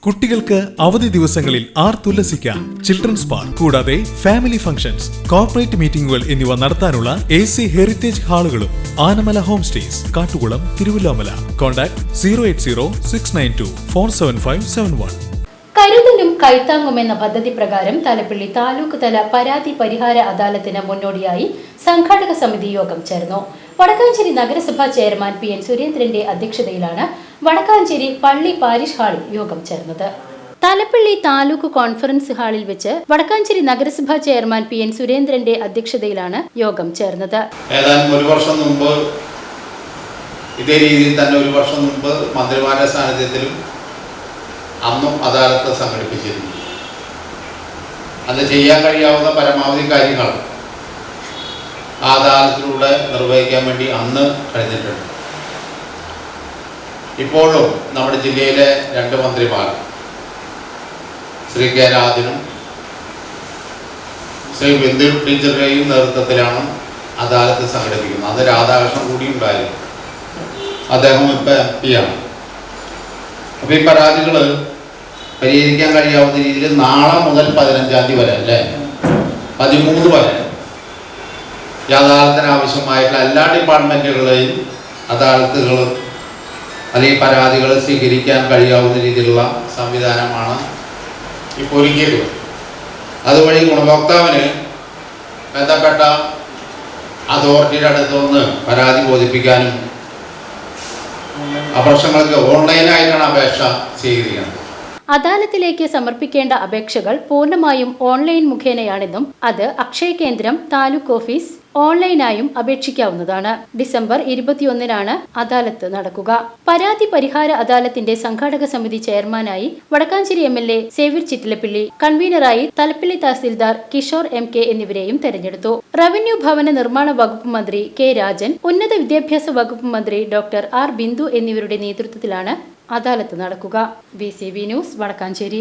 കുട്ടികൾക്ക് അവധി ദിവസങ്ങളിൽ ആർത്തുല്ലസിക്കാൻ ചിൽഡ്രൻസ് പാർക്ക് കൂടാതെ ഫാമിലി ഫംഗ്ഷൻസ്, കോർപ്പറേറ്റ് മീറ്റിംഗുകൾ എന്നിവ നടത്താനുള്ള AC ഹെറിറ്റേജ് ഹാളുകളും Anamala home stays, Kattukulam, Thiruvallomala. Contact 08069247571. കരുതലും കൈത്താങ്ങുമെന്ന പദ്ധതി പ്രകാരം തലപ്പള്ളി താലൂക്ക് തല പരാതി പരിഹാര അദാലത്തിന് മുന്നോടിയായി സംഘാടക സമിതി യോഗം ചേർന്നു. വടക്കാഞ്ചേരി നഗരസഭാ ചെയർമാൻ PN സുരേന്ദ്രന്റെ അധ്യക്ഷതയിലാണ് വടക്കാഞ്ചേരി പള്ളി പാരിഷ് ഹാളിൽ യോഗം ചേർന്നത്. തലപ്പള്ളി താലൂക്ക് കോൺഫറൻസ് ഹാളിൽ വെച്ച് വടക്കാഞ്ചേരി നഗരസഭാ ചെയർമാൻ PN സുരേന്ദ്രന്റെ അധ്യക്ഷതയിലാണ് യോഗം ചേർന്നത്. ഏതാനും ഒരു വർഷം മുമ്പ് ഇതേ രീതിയിൽ തന്നെ ഒരു വർഷം മുമ്പ് മന്ത്രിമാരുടെ സാന്നിധ്യത്തിലും അന്നും അദാലത്ത് സംഘടിപ്പിച്ചിരുന്നു. അത് ചെയ്യാൻ കഴിയാവുന്ന പരമാവധി കാര്യങ്ങൾ ആ അദാലത്തിലൂടെ നിർവഹിക്കാൻ വേണ്ടി അന്ന് കഴിഞ്ഞിട്ടുണ്ട്. ഇപ്പോഴും നമ്മുടെ ജില്ലയിലെ 2 മന്ത്രിമാർ ശ്രീ കെ രാജനും ശ്രീ ബിന്ദു ടീച്ചറുടെയും നേതൃത്വത്തിലാണ് അദാലത്ത് സംഘടിപ്പിക്കുന്നത്. അന്ന് രാധാകൃഷ്ണൻ കൂടി ഉണ്ടായിരുന്നു. അദ്ദേഹം ഇപ്പോൾ MP ആണ്. അപ്പോൾ ഈ പരാതികൾ പരിഹരിക്കാൻ കഴിയാവുന്ന രീതിയിൽ നാളെ മുതൽ 15-ാം തീയതി വരെ അല്ലേ 13 വരെ ഈ അദാലത്തിന് ആവശ്യമായിട്ടുള്ള എല്ലാ ഡിപ്പാർട്ട്മെൻറ്റുകളെയും അദാലത്തുകൾ അല്ലെങ്കിൽ പരാതികൾ സ്വീകരിക്കാൻ കഴിയാവുന്ന രീതിയിലുള്ള സംവിധാനമാണ് ഇപ്പോൾ ഒരുക്കിയത്. അതുവഴി ഗുണഭോക്താവിന് ബന്ധപ്പെട്ട അതോറിറ്റിയുടെ അടുത്തുനിന്ന് പരാതി ബോധിപ്പിക്കാനും അപേക്ഷകൾക്ക് ഓൺലൈനായിട്ടാണ് അപേക്ഷ സ്വീകരിക്കുന്നത്. അദാലത്തിലേക്ക് സമർപ്പിക്കേണ്ട അപേക്ഷകൾ പൂർണ്ണമായും ഓൺലൈൻ മുഖേനയാണെന്നും അത് അക്ഷയ കേന്ദ്രം, താലൂക്ക് ഓഫീസ് ഓൺലൈനായും അപേക്ഷിക്കാവുന്നതാണ്. ഡിസംബർ 21-നാണ് അദാലത്ത് നടക്കുക. പരാതി പരിഹാര അദാലത്തിന്റെ സംഘാടക സമിതി ചെയർമാനായി വടക്കാഞ്ചേരി MLA സേവ്യർ ചിറ്റിലപ്പിള്ളി, കൺവീനറായി തലപ്പള്ളി തഹസിൽദാർ കിഷോർ MK എന്നിവരെയും തെരഞ്ഞെടുത്തു. റവന്യൂ ഭവന നിർമ്മാണ വകുപ്പ് മന്ത്രി K രാജൻ, ഉന്നത വിദ്യാഭ്യാസ വകുപ്പ് മന്ത്രി Dr. R ബിന്ദു എന്നിവരുടെ നേതൃത്വത്തിലാണ് അദാലത്ത് നടക്കുക. BCB news, Vadakkanchery.